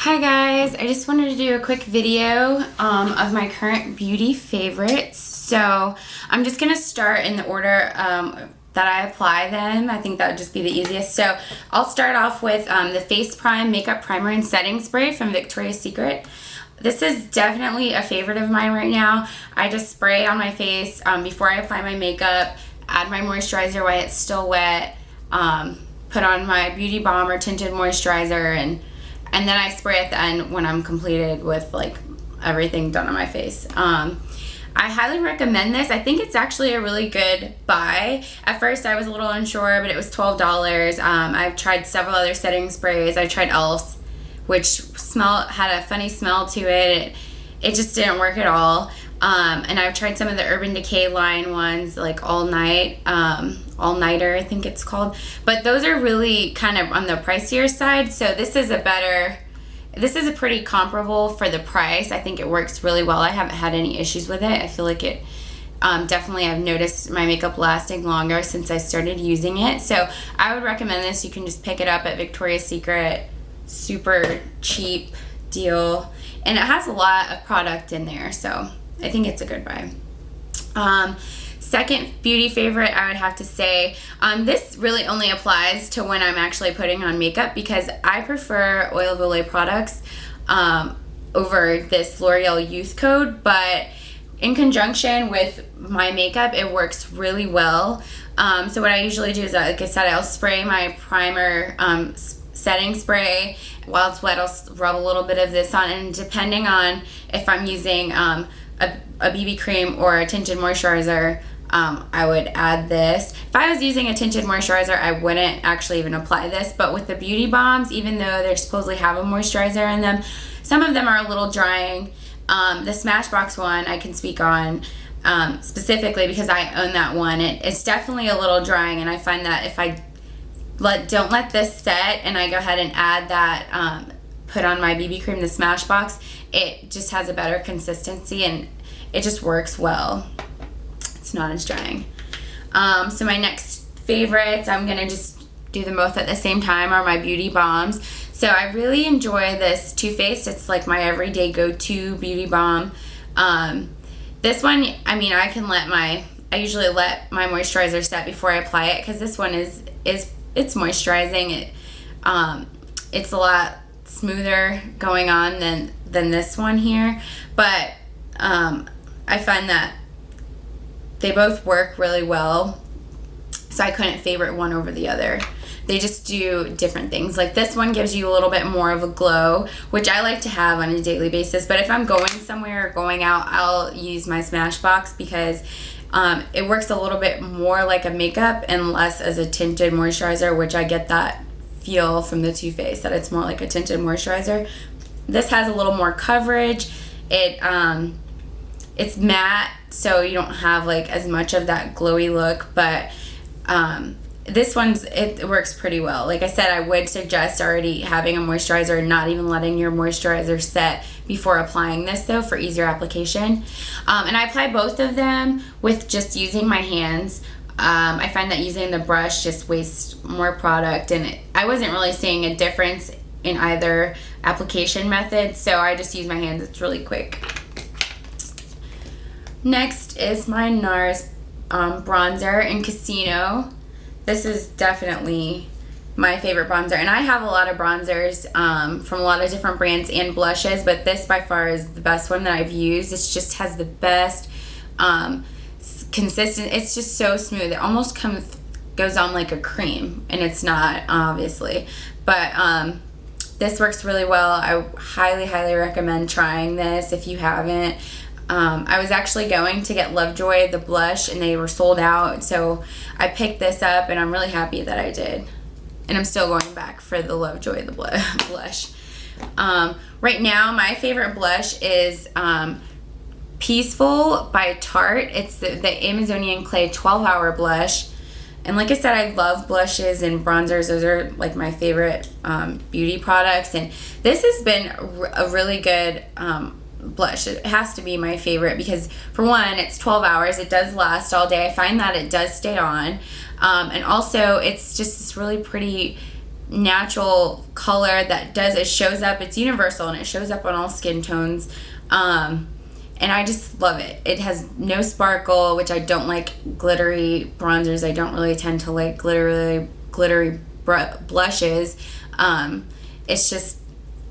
Hi guys, I just wanted to do a quick video of my current beauty favorites. So I'm just going to start in the order that I apply them. I think that would just be the easiest. So I'll start off with the Face Prime Makeup Primer and Setting Spray from Victoria's Secret. This is definitely a favorite of mine right now. I just spray on my face before I apply my makeup, add my moisturizer while it's still wet, put on my Beauty Balm or tinted moisturizer, and then I spray at the end when I'm completed with like everything done on my face. I highly recommend this. I think it's actually a really good buy. At first I was a little unsure, but it was $12. I've tried several other setting sprays. I tried Elf's, which had a funny smell to it. It just didn't work at all. And I've tried some of the Urban Decay line ones, like All Nighter, I think it's called. But those are really kind of on the pricier side. So this is a pretty comparable for the price. I think it works really well. I haven't had any issues with it. I feel like it definitely, I've noticed my makeup lasting longer since I started using it. So I would recommend this. You can just pick it up at Victoria's Secret. Super cheap deal. And it has a lot of product in there. So I think it's a good buy. Second beauty favorite, I would have to say, this really only applies to when I'm actually putting on makeup, because I prefer Oil of Olay products over this L'Oreal Youth Code, but in conjunction with my makeup, it works really well. So what I usually do is, like I said, I'll spray my primer setting spray. While it's wet, I'll rub a little bit of this on, and depending on if I'm using a BB cream or a tinted moisturizer, I would add this. If I was using a tinted moisturizer, I wouldn't actually even apply this, but with the beauty bombs, even though they supposedly have a moisturizer in them, some of them are a little drying. The Smashbox one I can speak on specifically because I own that one. It's definitely a little drying, and I find that if I don't let this set and I go ahead and add that, put on my BB cream, the Smashbox, it just has a better consistency and it just works well. It's not as drying. So my next favorites, I'm gonna just do them both at the same time, are my beauty bombs. So I really enjoy this Too Faced. It's like my everyday go-to beauty balm. This one, I mean, I usually let my moisturizer set before I apply it, because this one it's moisturizing. It's a lot smoother going on than this one here, but I find that they both work really well, so I couldn't favorite one over the other. They just do different things. Like this one gives you a little bit more of a glow, which I like to have on a daily basis, but if I'm going somewhere or going out, I'll use my Smashbox because it works a little bit more like a makeup and less as a tinted moisturizer, which I get that feel from the Too Faced, that it's more like a tinted moisturizer. This has a little more coverage. It's matte, so you don't have like as much of that glowy look, but this it works pretty well. Like I said, I would suggest already having a moisturizer and not even letting your moisturizer set before applying this though, for easier application. And I apply both of them with just using my hands. I find that using the brush just wastes more product, and I wasn't really seeing a difference in either application method, so I just use my hands. It's really quick. Next is my NARS bronzer in Casino. This is definitely my favorite bronzer, and I have a lot of bronzers from a lot of different brands and blushes, but this by far is the best one that I've used. It just has the best consistent. It's just so smooth. It almost goes on like a cream, and it's not, obviously, but this works really well. I highly recommend trying this if you haven't. I was actually going to get Lovejoy, the blush, and they were sold out, so I picked this up, and I'm really happy that I did. And I'm still going back for the Lovejoy, the blush. Right now, my favorite blush is Peaceful by Tarte. It's the Amazonian Clay 12-hour blush. And like I said, I love blushes and bronzers. Those are like my favorite beauty products. And this has been a really good blush. It has to be my favorite because, for one, it's 12 hours. It does last all day. I find that it does stay on. And also, it's just this really pretty natural color that it shows up, it's universal and it shows up on all skin tones. And I just love it. It has no sparkle, which I don't like glittery bronzers. I don't really tend to like glittery blushes. It's just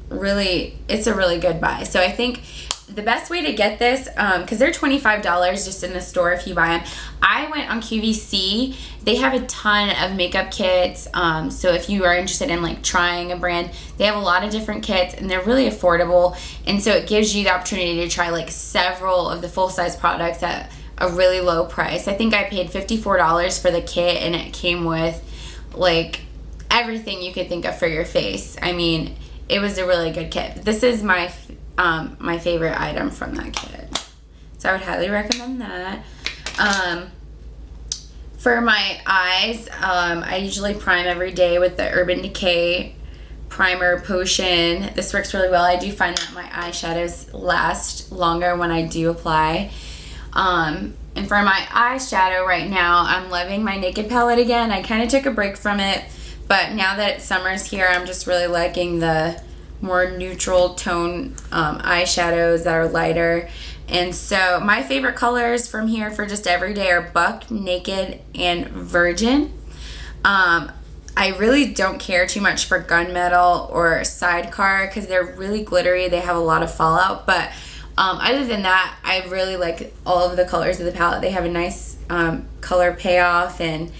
really, it's a really good buy. So I think the best way to get this, because they're $25 just in the store if you buy them. I went on QVC. They have a ton of makeup kits. So if you are interested in like trying a brand, they have a lot of different kits and they're really affordable. And so it gives you the opportunity to try like several of the full-size products at a really low price. I think I paid $54 for the kit and it came with like everything you could think of for your face. I mean, it was a really good kit. This is my favorite item from that kit. So I would highly recommend that. For my eyes, I usually prime every day with the Urban Decay Primer Potion. This works really well. I do find that my eyeshadows last longer when I do apply. And for my eyeshadow right now, I'm loving my Naked palette again. I kind of took a break from it, but now that summer's here, I'm just really liking the more neutral tone eyeshadows that are lighter. And so my favorite colors from here for just everyday are Buck, Naked, and Virgin. I really don't care too much for Gunmetal or Sidecar because they're really glittery. They have a lot of fallout, but other than that, I really like all of the colors of the palette. They have a nice color payoff, and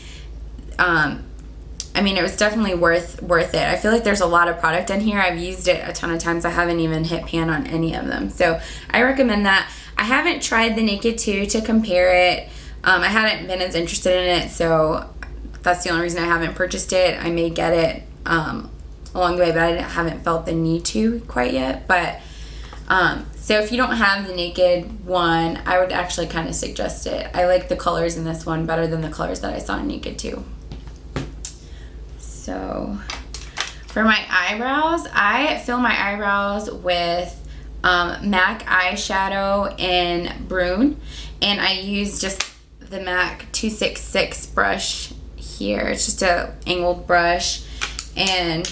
I mean, it was definitely worth it. I feel like there's a lot of product in here. I've used it a ton of times. I haven't even hit pan on any of them. So I recommend that. I haven't tried the Naked 2 to compare it. I hadn't been as interested in it, so that's the only reason I haven't purchased it. I may get it along the way, but I haven't felt the need to quite yet. But so if you don't have the Naked one, I would actually kind of suggest it. I like the colors in this one better than the colors that I saw in Naked 2. So for my eyebrows, I fill my eyebrows with MAC eyeshadow in Brun, and I use just the MAC 266 brush here. It's just a angled brush, and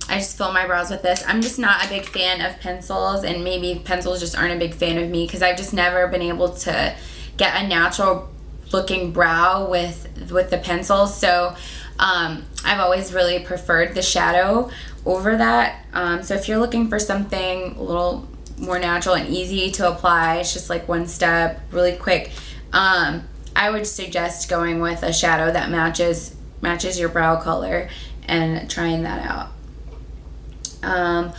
I just fill my brows with this. I'm just not a big fan of pencils, and maybe pencils just aren't a big fan of me because I've just never been able to get a natural looking brow with the pencils. So I've always really preferred the shadow over that. So if you're looking for something a little more natural and easy to apply, it's just like one step, really quick, I would suggest going with a shadow that matches your brow color and trying that out.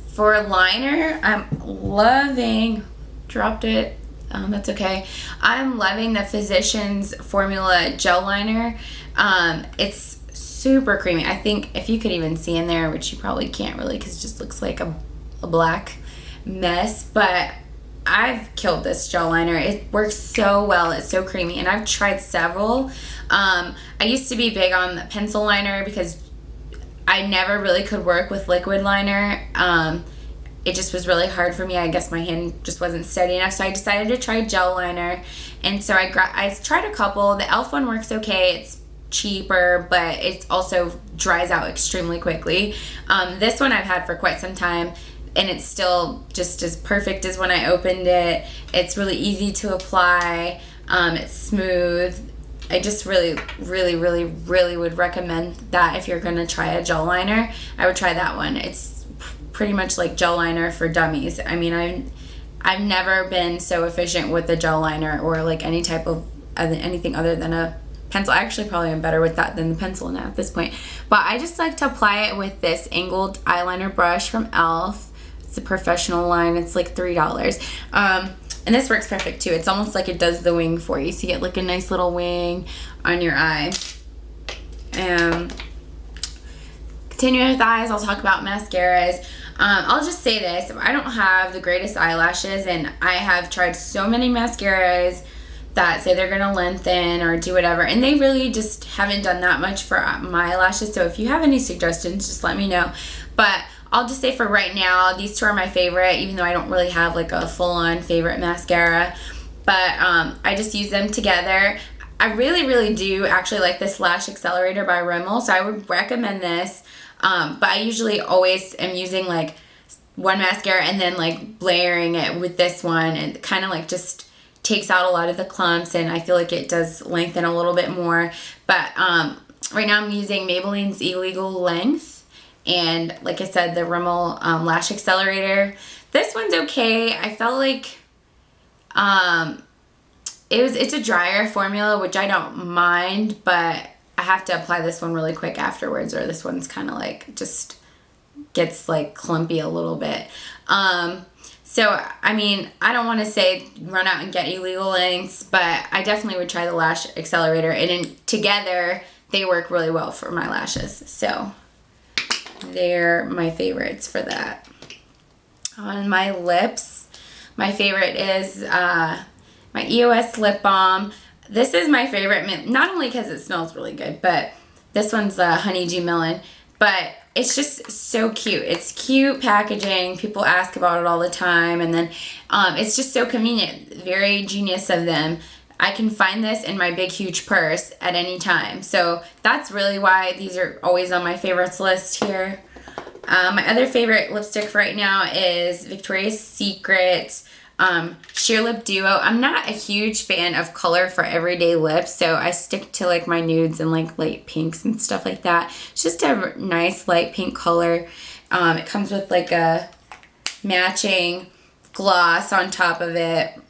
For liner, I'm loving, dropped it, that's okay. I'm loving the Physicians Formula Gel Liner. It's super creamy. I think if you could even see in there, which you probably can't really because it just looks like a black mess, but I've killed this gel liner. It works so well. It's so creamy, and I've tried several. I used to be big on the pencil liner because I never really could work with liquid liner. It just was really hard for me. I guess my hand just wasn't steady enough, so I decided to try gel liner. And so I tried a couple. The e.l.f. one works okay. It's cheaper, but it also dries out extremely quickly. This one I've had for quite some time, and it's still just as perfect as when I opened it. It's really easy to apply. It's smooth. I just really would recommend that if you're going to try a gel liner. I would try that one. It's pretty much like gel liner for dummies. I mean, I've never been so efficient with a gel liner or like any type of anything other than a pencil. I actually probably am better with that than the pencil now at this point. But I just like to apply it with this angled eyeliner brush from e.l.f. It's a professional line. It's like $3. And this works perfect too. It's almost like it does the wing for you. So you get like a nice little wing on your eye. Continuing with eyes, I'll talk about mascaras. I'll just say this. I don't have the greatest eyelashes, and I have tried so many mascaras that say they're going to lengthen or do whatever, and they really just haven't done that much for my eyelashes. So if you have any suggestions, just let me know. But I'll just say for right now, these two are my favorite, even though I don't really have like a full-on favorite mascara. But I just use them together. I really do actually like this Lash Accelerator by Rimmel, so I would recommend this. But I usually always am using like one mascara and then like layering it with this one, and kind of like just takes out a lot of the clumps, and I feel like it does lengthen a little bit more. But right now I'm using Maybelline's Illegal Length, and like I said, the Rimmel Lash Accelerator. This one's okay. I felt like it's a drier formula, which I don't mind, but I have to apply this one really quick afterwards, or this one's kind of like just gets like clumpy a little bit. So I mean, I don't want to say run out and get Illegal Lengths, but I definitely would try the Lash Accelerator, and together they work really well for my lashes. So they're my favorites for that. On my lips, my favorite is my EOS lip balm. This is my favorite, not only because it smells really good, but this one's Honeydew Melon. But it's just so cute. It's cute packaging. People ask about it all the time. And then it's just so convenient. Very genius of them. I can find this in my big, huge purse at any time. So that's really why these are always on my favorites list here. My other favorite lipstick right now is Victoria's Secret Sheer Lip Duo. I'm not a huge fan of color for everyday lips, so I stick to like my nudes and like light pinks and stuff like that. It's just a nice light pink color. It comes with like a matching gloss on top of it.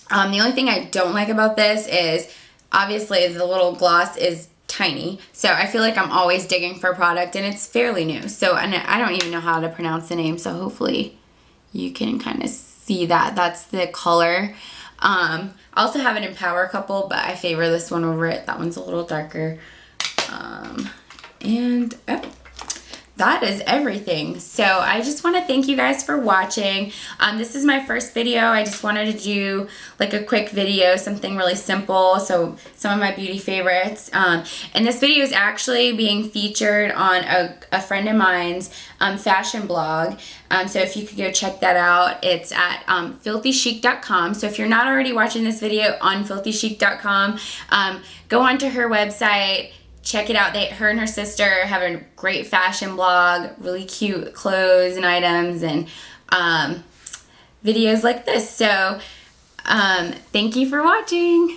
The only thing I don't like about this is obviously the little gloss is tiny, so I feel like I'm always digging for a product, and it's fairly new, so and I don't even know how to pronounce the name, so hopefully you can kind of see that. That's the color. I also have it in Power Couple, but I favor this one over it. That one's a little darker. And that is everything. So I just want to thank you guys for watching. This is my first video. I just wanted to do like a quick video, something really simple. So some of my beauty favorites. And this video is actually being featured on a friend of mine's fashion blog. So if you could go check that out, it's at filthychic.com. So if you're not already watching this video on filthychic.com, go onto her website. Check it out. Her and her sister have a great fashion blog, really cute clothes and items and videos like this. So thank you for watching.